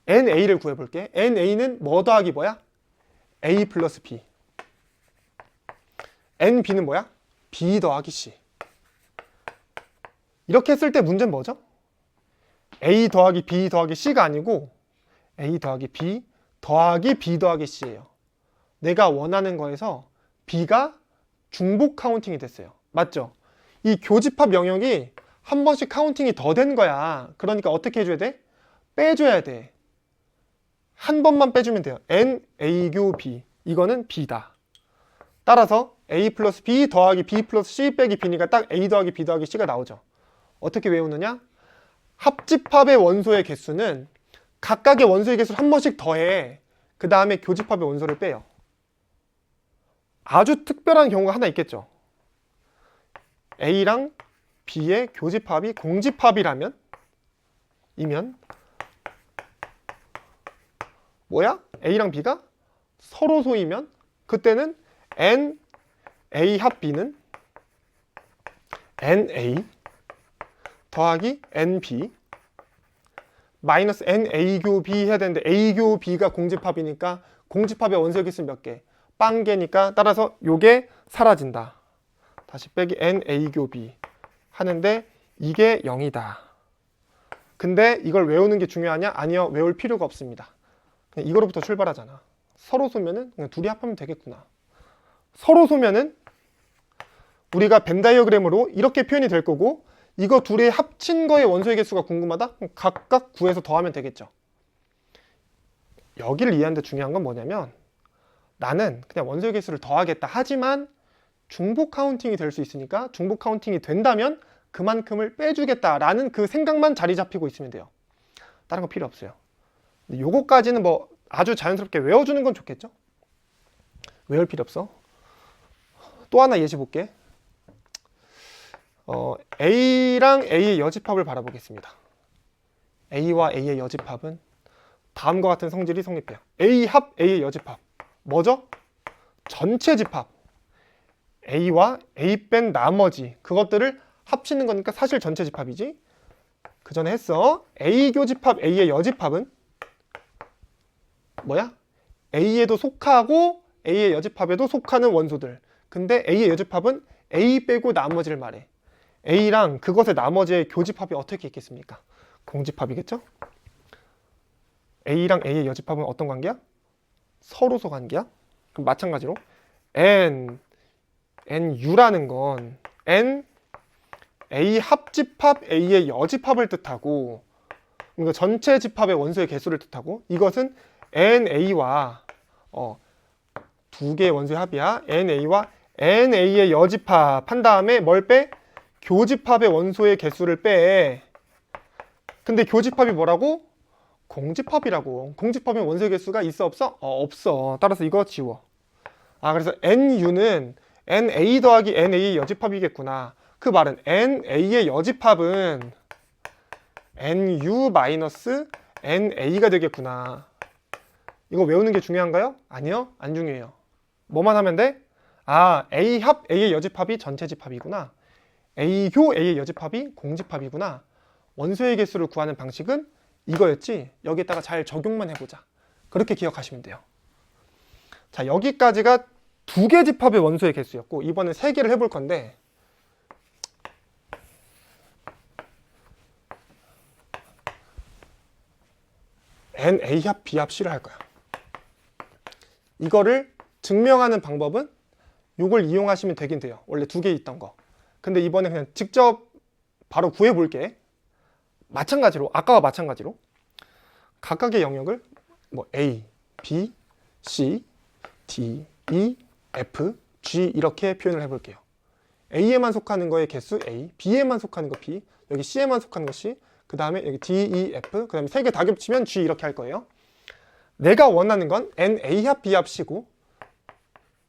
Speaker 1: NA를 구해볼게. NA는 뭐 더하기 뭐야? A 플러스 B. NB는 뭐야? B 더하기 C. 이렇게 했을 때 문제는 뭐죠? A 더하기 B 더하기 C가 아니고 A 더하기 B 더하기 B 더하기 C예요. 내가 원하는 거에서 B가 중복 카운팅이 됐어요. 맞죠? 이 교집합 영역이 한 번씩 카운팅이 더 된 거야. 그러니까 어떻게 해줘야 돼? 빼줘야 돼. 한 번만 빼주면 돼요. N, A, 교, B. 이거는 B다. 따라서 A 플러스 B 더하기 B 플러스 C 빼기 B니까 딱 A 더하기 B 더하기 C가 나오죠. 어떻게 외우느냐? 합집합의 원소의 개수는 각각의 원소의 개수를 한 번씩 더해. 그 다음에 교집합의 원소를 빼요. 아주 특별한 경우가 하나 있겠죠. A랑 B의 교집합이 공집합이라면 이면 뭐야? A랑 B가 서로소이면 그때는 N A 합 B는 N A 더하기 N B 마이너스 N A 교 B 해야 되는데 A 교 B가 공집합이니까 공집합의 원소의 개수는 몇 개? 빵개니까 따라서 요게 사라진다. 다시 빼기 N A 교 B 하는데 이게 0이다. 근데 이걸 외우는 게 중요하냐? 아니요. 외울 필요가 없습니다. 그냥 이거로부터 출발하잖아. 서로 소면은 그냥 둘이 합하면 되겠구나. 서로 소면은 우리가 벤 다이어그램으로 이렇게 표현이 될 거고 이거 둘이 합친 거의 원소의 개수가 궁금하다? 그럼 각각 구해서 더하면 되겠죠. 여기를 이해하는데 중요한 건 뭐냐면 나는 그냥 원소의 개수를 더하겠다. 하지만 중복 카운팅이 될 수 있으니까 중복 카운팅이 된다면 그만큼을 빼주겠다라는 그 생각만 자리 잡히고 있으면 돼요. 다른 거 필요 없어요. 요거까지는 뭐 아주 자연스럽게 외워주는 건 좋겠죠? 외울 필요 없어. 또 하나 예시 볼게. A랑 A의 여집합을 바라보겠습니다. A와 A의 여집합은 다음과 같은 성질이 성립해요. A 합 A의 여집합. 뭐죠? 전체 집합. A와 A 뺀 나머지 그것들을 합치는 거니까 사실 전체 집합이지. 그 전에 했어. A 교집합 A의 여집합은 뭐야? A에도 속하고 A의 여집합에도 속하는 원소들. 근데 A의 여집합은 A 빼고 나머지를 말해. A랑 그것의 나머지의 교집합이 어떻게 있겠습니까? 공집합이겠죠? A랑 A의 여집합은 어떤 관계야? 서로소 관계야? 그럼 마찬가지로 NU라는 건 N A 합집합 A의 여집합을 뜻하고 그러니까 전체 집합의 원소의 개수를 뜻하고 이것은 NA와 두 개의 원소의 합이야. NA와 NA의 여집합 한 다음에 뭘 빼? 교집합의 원소의 개수를 빼. 근데 교집합이 뭐라고? 공집합이라고. 공집합의 원소의 개수가 있어 없어? 없어. 따라서 이거 지워. 그래서 NU는 NA 더하기 NA의 여집합이겠구나. 그 말은 NA의 여집합은 NU 마이너스 NA가 되겠구나. 이거 외우는 게 중요한가요? 아니요, 안 중요해요. 뭐만 하면 돼? 아, A 합 A의 여집합이 전체 집합이구나. A 교 A의 여집합이 공집합이구나. 원소의 개수를 구하는 방식은 이거였지. 여기다가 잘 적용만 해보자. 그렇게 기억하시면 돼요. 자, 여기까지가 2개 집합의 원소의 개수였고, 이번엔 3개를 해볼 건데, N A 합 B 합 C를 할 거야. 이거를 증명하는 방법은 이걸 이용하시면 되긴 돼요. 원래 2개 있던 거. 근데 이번에 그냥 직접 바로 구해볼게. 마찬가지로, 아까와 마찬가지로 각각의 영역을 뭐 A, B, C, D, E, F, G 이렇게 표현을 해볼게요. A에만 속하는 거의 개수 A, B에만 속하는 거 B, 여기 C에만 속하는 거 C, 그 다음에 여기 D, E, F, 그 다음에 3개 다 겹치면 G 이렇게 할 거예요. 내가 원하는 건 N A 합 B 합 C고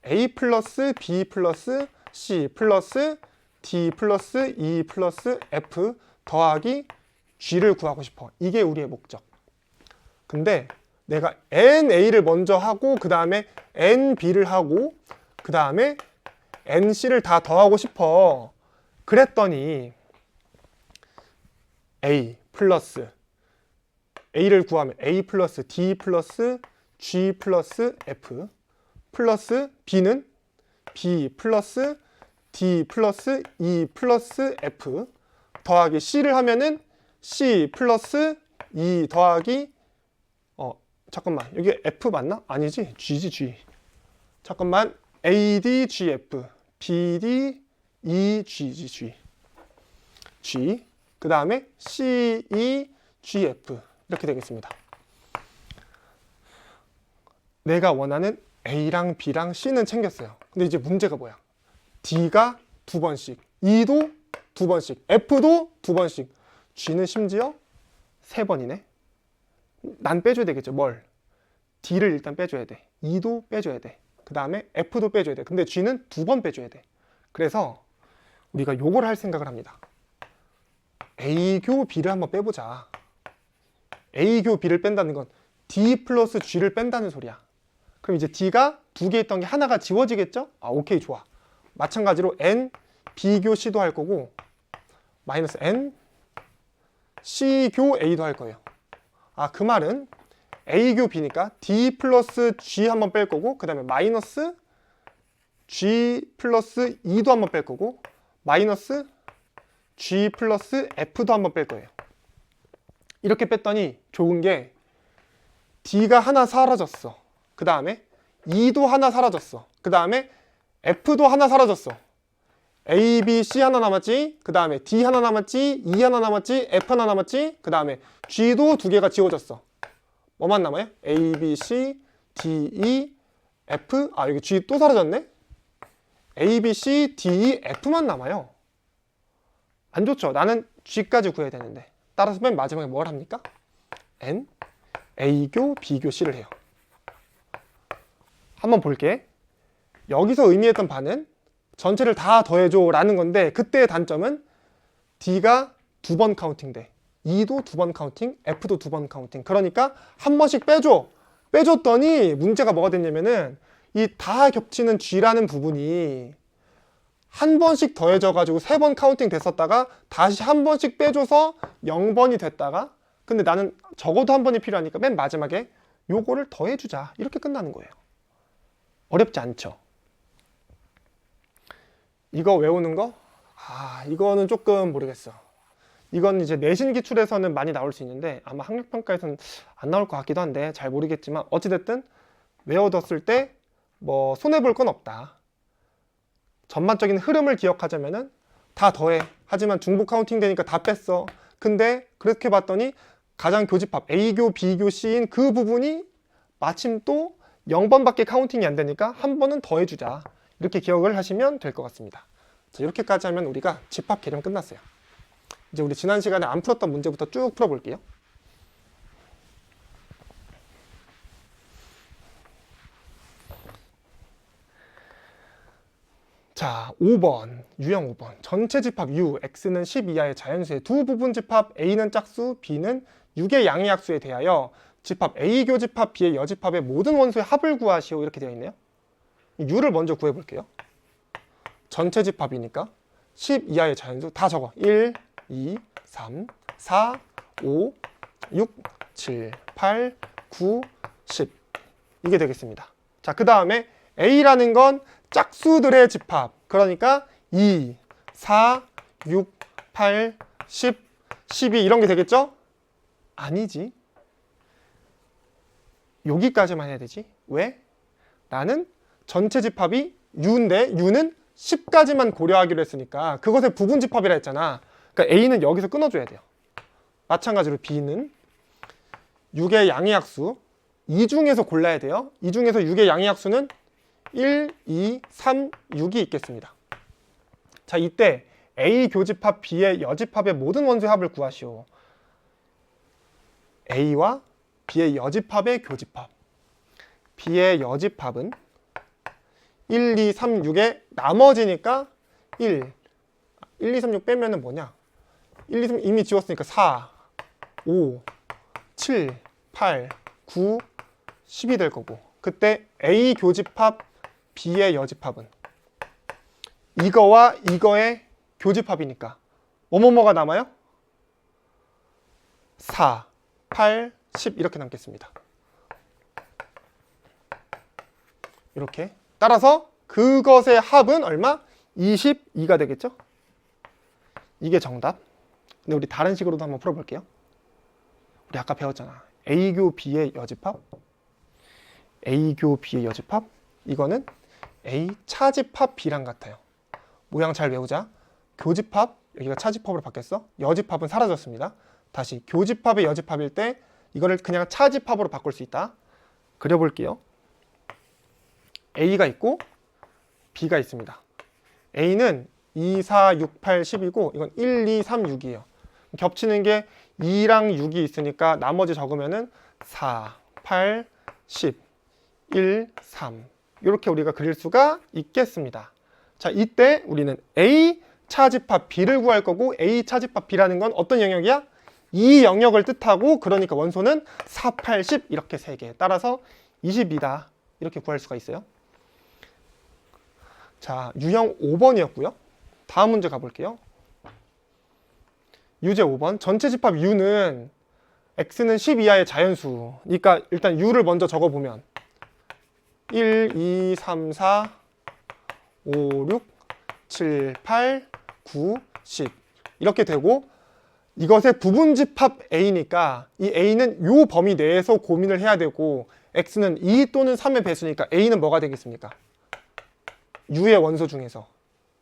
Speaker 1: A 플러스 B 플러스 C 플러스 D 플러스 E 플러스 F 더하기 G를 구하고 싶어. 이게 우리의 목적. 근데 내가 NA를 먼저 하고 그 다음에 NB를 하고 그 다음에 NC를 다 더하고 싶어. 그랬더니 A 플러스 A를 구하면 A 플러스 D 플러스 G 플러스 F 플러스 B는 B 플러스 D 플러스 E 플러스 F 더하기 C를 하면은 C 플러스 E 더하기 잠깐만 여기 F 맞나? 아니지 G지 G. 잠깐만 AD GF BD EG지 G. G 그 다음에 CE GF 이렇게 되겠습니다. 내가 원하는 A랑 B랑 C는 챙겼어요. 근데 이제 문제가 뭐야? D가 2번씩, E도 2번씩, F도 2번씩, G는 심지어 3번이네. 난 빼줘야 되겠죠. 뭘? D를 일단 빼줘야 돼. E도 빼줘야 돼. 그 다음에 F도 빼줘야 돼. 근데 G는 2번 빼줘야 돼. 그래서 우리가 요걸 할 생각을 합니다. A교 B를 한번 빼보자. A교 B를 뺀다는 건 D 플러스 G를 뺀다는 소리야. 그럼 이제 D가 2개 있던 게 하나가 지워지겠죠? 아, 오케이, 좋아. 마찬가지로 N, B교 C도 할 거고 마이너스 N, C교 A도 할 거예요. 아, 그 말은 A교 B니까 D 플러스 G 한번 뺄 거고 그 다음에 마이너스 G 플러스 E도 한번 뺄 거고 마이너스 G 플러스 F도 한번 뺄 거예요. 이렇게 뺐더니 좋은 게 D가 하나 사라졌어. 그 다음에 E도 하나 사라졌어. 그 다음에 F도 하나 사라졌어. A, B, C 하나 남았지. 그 다음에 D 하나 남았지. E 하나 남았지. F 하나 남았지. 그 다음에 G도 2개가 지워졌어. 뭐만 남아요? A, B, C, D, E, F. 아, 여기 G 또 사라졌네. A, B, C, D, E, F만 남아요. 안 좋죠? 나는 G까지 구해야 되는데. 따라서 맨 마지막에 뭘 합니까? N, A교, B교, C를 해요. 한번 볼게. 여기서 의미했던 바는 전체를 다 더해줘 라는 건데 그때의 단점은 D가 2번 카운팅 돼. E도 2번 카운팅, F도 2번 카운팅. 그러니까 한 번씩 빼줘. 빼줬더니 문제가 뭐가 됐냐면은 이 다 겹치는 G라는 부분이 한 번씩 더해져 가지고 3번 카운팅 됐었다가 다시 한 번씩 빼줘서 0번이 됐다가 근데 나는 적어도 한 번이 필요하니까 맨 마지막에 요거를 더해주자. 이렇게 끝나는 거예요. 어렵지 않죠? 이거 외우는 거? 아, 이거는 조금 모르겠어. 이건 이제 내신 기출에서는 많이 나올 수 있는데 아마 학력평가에서는 안 나올 것 같기도 한데 잘 모르겠지만 어찌됐든 외워뒀을 때 뭐 손해볼 건 없다. 전반적인 흐름을 기억하자면은 다 더해. 하지만 중복 카운팅 되니까 다 뺐어. 근데 그렇게 봤더니 가장 교집합 A교, B교, C인 그 부분이 마침 또 0번밖에 카운팅이 안 되니까 한 번은 더해주자. 이렇게 기억을 하시면 될 것 같습니다. 자, 이렇게까지 하면 우리가 집합 개념 끝났어요. 이제 우리 지난 시간에 안 풀었던 문제부터 쭉 풀어볼게요. 자, 5번, 유형 5번. 전체 집합 U, X는 10 이하의 자연수의 두 부분 집합 A는 짝수, B는 6의 양의약수에 대하여 집합 A 교집합 B의 여집합의 모든 원소의 합을 구하시오 이렇게 되어 있네요. U를 먼저 구해볼게요. 전체 집합이니까 10 이하의 자연수 다 적어. 1, 2, 3, 4, 5, 6, 7, 8, 9, 10 이게 되겠습니다. 자, 그 다음에 A라는 건 짝수들의 집합. 그러니까 2, 4, 6, 8, 10, 12 이런 게 되겠죠? 아니지. 여기까지만 해야 되지. 왜? 나는 전체 집합이 U인데 U는 10까지만 고려하기로 했으니까 그것의 부분 집합이라 했잖아. 그러니까 A는 여기서 끊어줘야 돼요. 마찬가지로 B는 6의 양의약수 이 중에서 골라야 돼요. 이 중에서 6의 양의약수는 1, 2, 3, 6이 있겠습니다. 자, 이때 A 교집합 B의 여집합의 모든 원소의 합을 구하시오. A와 B의 여집합의 교집합. B의 여집합은 1, 2, 3, 6의 나머지니까 1, 2, 3, 6 빼면은 뭐냐? 1, 2, 3 이미 지웠으니까 4, 5, 7, 8, 9, 10이 될 거고 그때 A 교집합 B의 여집합은 이거와 이거의 교집합이니까 뭐뭐뭐가 남아요? 4, 8, 10 이렇게 남겠습니다. 이렇게 따라서 그것의 합은 얼마? 22가 되겠죠? 이게 정답. 근데 우리 다른 식으로도 한번 풀어볼게요. 우리 아까 배웠잖아. A교 B의 여집합 A교 B의 여집합 이거는 A 차집합 B랑 같아요. 모양 잘 외우자. 교집합 여기가 차집합으로 바뀌었어. 여집합은 사라졌습니다. 다시 교집합의 여집합일 때 이거를 그냥 차집합으로 바꿀 수 있다. 그려볼게요. A가 있고 B가 있습니다. A는 2, 4, 6, 8, 10이고 이건 1, 2, 3, 6이에요. 겹치는 게 2랑 6이 있으니까 나머지 적으면은 4, 8, 10, 1, 3 이렇게 우리가 그릴 수가 있겠습니다. 자, 이때 우리는 A 차집합 B를 구할 거고 A 차집합 B라는 건 어떤 영역이야? 이 영역을 뜻하고 그러니까 원소는 4, 8, 10 이렇게 3개 따라서 22다 이렇게 구할 수가 있어요. 자, 유형 5번이었고요. 다음 문제 가볼게요. 유제 5번 전체 집합 U는 X는 10 이하의 자연수 그러니까 일단 U를 먼저 적어보면 1, 2, 3, 4, 5, 6, 7, 8, 9, 10 이렇게 되고 이것의 부분 집합 A니까 이 A는 요 범위 내에서 고민을 해야 되고 X는 2 또는 3의 배수니까 A는 뭐가 되겠습니까? U의 원소 중에서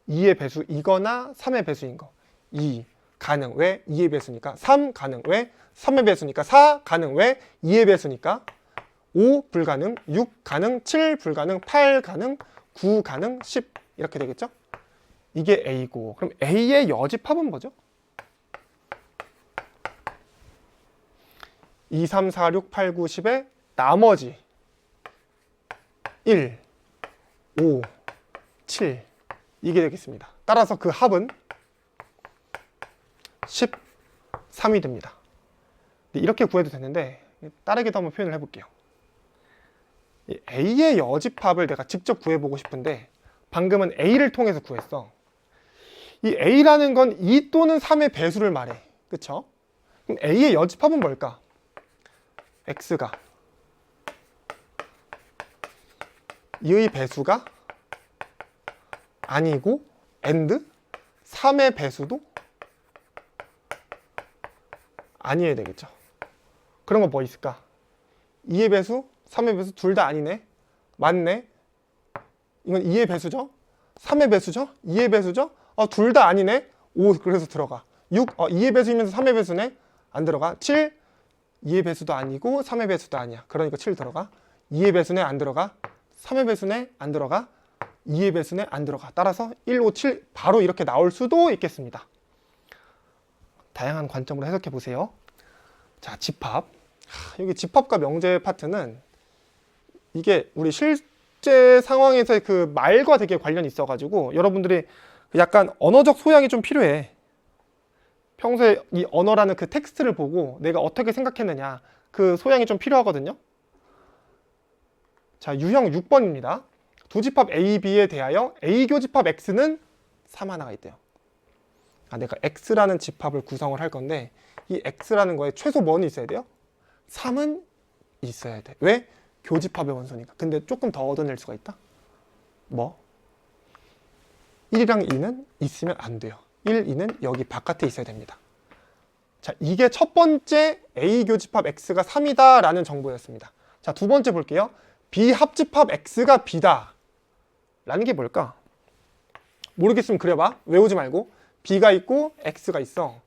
Speaker 1: 2의 배수 이거나 3의 배수인 거 2 가능 왜? 2의 배수니까 3 가능 왜? 3의 배수니까 4 가능 왜? 2의 배수니까 5 불가능 6 가능 7 불가능 8 가능 9 가능 10 이렇게 되겠죠? 이게 A고 그럼 A의 여집합은 뭐죠? 2, 3, 4, 6, 8, 9, 10의 나머지 1, 5, 7 이게 되겠습니다. 따라서 그 합은 13이 됩니다. 이렇게 구해도 되는데 다르게도 한번 표현을 해볼게요. A의 여집합을 내가 직접 구해보고 싶은데 방금은 A를 통해서 구했어. 이 A라는 건 2 또는 3의 배수를 말해. 그쵸? 그럼 A의 여집합은 뭘까? X가 2의 배수가 아니고 and 3의 배수도 아니어야 되겠죠. 그런 거 뭐 있을까? 2의 배수, 3의 배수 둘 다 아니네. 맞네. 이건 2의 배수죠. 3의 배수죠. 2의 배수죠. 둘 다 아니네. 5 그래서 들어가. 6 2의 배수이면서 3의 배수네. 안 들어가. 7 2의 배수도 아니고 3의 배수도 아니야. 그러니까 7 들어가. 2의 배수네 안 들어가. 3의 배수네 안 들어가. 2의 배수네 안 들어가. 따라서 1, 5, 7 바로 이렇게 나올 수도 있겠습니다. 다양한 관점으로 해석해 보세요. 자, 집합. 여기 집합과 명제 파트는 이게 우리 실제 상황에서의 그 말과 되게 관련이 있어가지고 여러분들이 약간 언어적 소양이 좀 필요해. 평소에 이 언어라는 그 텍스트를 보고 내가 어떻게 생각했느냐 그 소양이 좀 필요하거든요. 자, 유형 6번입니다. 두 집합 A, B에 대하여 A 교집합 X는 3 하나가 있대요. 내가 X라는 집합을 구성을 할 건데 이 X라는 거에 최소 뭐는 있어야 돼요? 3은 있어야 돼. 왜? 교집합의 원소니까. 근데 조금 더 얻어낼 수가 있다. 뭐? 1이랑 2는 있으면 안 돼요. 1, 2는 여기 바깥에 있어야 됩니다. 자, 이게 첫 번째 A 교집합 X가 3이다 라는 정보였습니다. 자, 두 번째 볼게요. B 합집합 X가 B다 라는 게 뭘까? 모르겠으면 그려봐. 외우지 말고. B가 있고 X가 있어.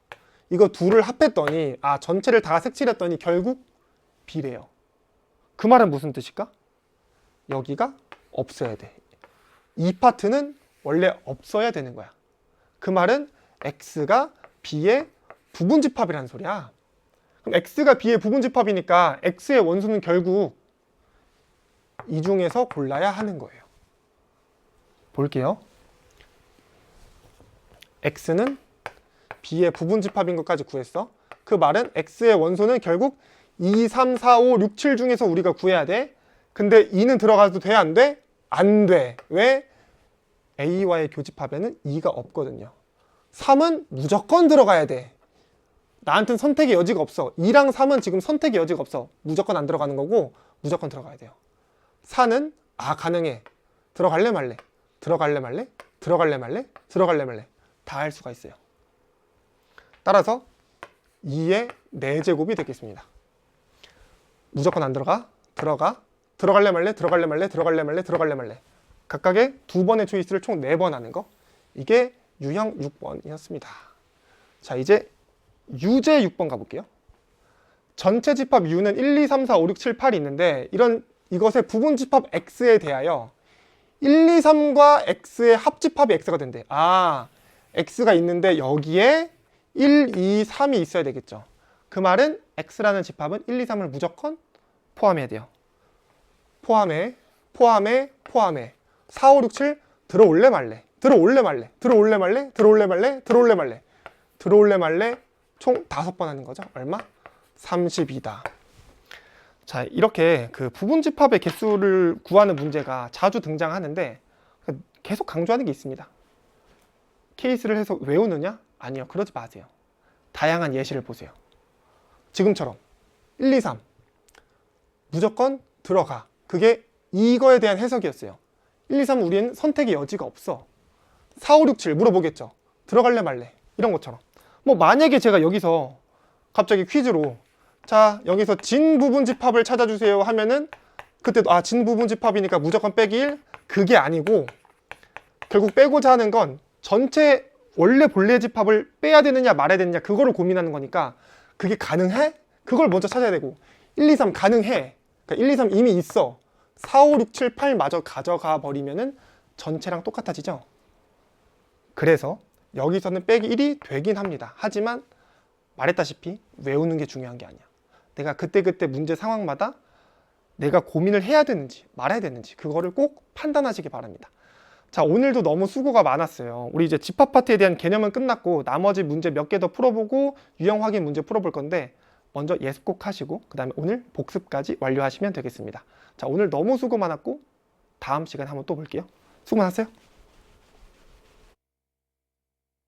Speaker 1: 이거 둘을 합했더니 전체를 다 색칠했더니 결국 B래요. 그 말은 무슨 뜻일까? 여기가 없어야 돼. 이 파트는 원래 없어야 되는 거야. 그 말은 X가 B의 부분집합이라는 소리야. 그럼 X가 B의 부분집합이니까 X의 원소는 결국 이 중에서 골라야 하는 거예요. 볼게요. X는 B의 부분집합인 것까지 구했어. 그 말은 X의 원소는 결국 2, 3, 4, 5, 6, 7 중에서 우리가 구해야 돼. 근데 2는 들어가도 돼? 안 돼? 안 돼. 왜? A와의 교집합에는 2가 없거든요. 3은 무조건 들어가야 돼. 나한테는 선택의 여지가 없어. 2랑 3은 지금 선택의 여지가 없어. 무조건 안 들어가는 거고 무조건 들어가야 돼요. 4는 가능해. 들어갈래 말래? 들어갈래 말래? 들어갈래 말래? 들어갈래 말래? 다 할 수가 있어요. 따라서 2의 4제곱이 되겠습니다. 무조건 안 들어가? 들어가? 들어갈래 말래? 들어갈래 말래? 들어갈래 말래? 들어갈래 말래? 각각의 두 번의 초이스를 총 4번 하는 거. 이게 유형 6번이었습니다. 자, 이제 유제 6번 가볼게요. 전체 집합 U는 1, 2, 3, 4, 5, 6, 7, 8이 있는데 이것의 부분 집합 X에 대하여 1, 2, 3과 X의 합집합이 X가 된대. X가 있는데 여기에 1, 2, 3이 있어야 되겠죠. 그 말은 X라는 집합은 1, 2, 3을 무조건 포함해야 돼요. 포함해 4, 5, 6, 7 들어올래 말래? 들어올래 말래? 들어올래 말래? 들어올래 말래? 들어올래 말래? 들어올래 말래? 총 5번 하는 거죠. 얼마? 32다. 자, 이렇게 그 부분집합의 개수를 구하는 문제가 자주 등장하는데 계속 강조하는 게 있습니다. 케이스를 해서 외우느냐? 아니요. 그러지 마세요. 다양한 예시를 보세요. 지금처럼 1, 2, 3 무조건 들어가. 그게 이거에 대한 해석이었어요. 1, 2, 3 우리는 선택의 여지가 없어. 4, 5, 6, 7 물어보겠죠. 들어갈래 말래? 이런 것처럼. 뭐 만약에 제가 여기서 갑자기 퀴즈로 자, 여기서 진 부분집합을 찾아주세요 하면은 그때도 진 부분집합이니까 무조건 빼기 1? 그게 아니고 결국 빼고자 하는 건 전체 원래 본래 집합을 빼야 되느냐 말아야 되느냐 그거를 고민하는 거니까 그게 가능해? 그걸 먼저 찾아야 되고 1, 2, 3 가능해. 그러니까 1, 2, 3 이미 있어. 4, 5, 6, 7, 8 마저 가져가 버리면은 전체랑 똑같아지죠. 그래서 여기서는 빼기 1이 되긴 합니다. 하지만 말했다시피 외우는 게 중요한 게 아니야. 내가 그때그때 문제 상황마다 내가 고민을 해야 되는지 말아야 되는지 그거를 꼭 판단하시기 바랍니다. 자, 오늘도 너무 수고가 많았어요. 우리 이제 집합 파트에 대한 개념은 끝났고 나머지 문제 몇 개 더 풀어보고 유형 확인 문제 풀어볼 건데 먼저 예습 꼭 하시고 그 다음에 오늘 복습까지 완료하시면 되겠습니다. 자, 오늘 너무 수고 많았고 다음 시간에 한번 또 볼게요. 수고 많았어요.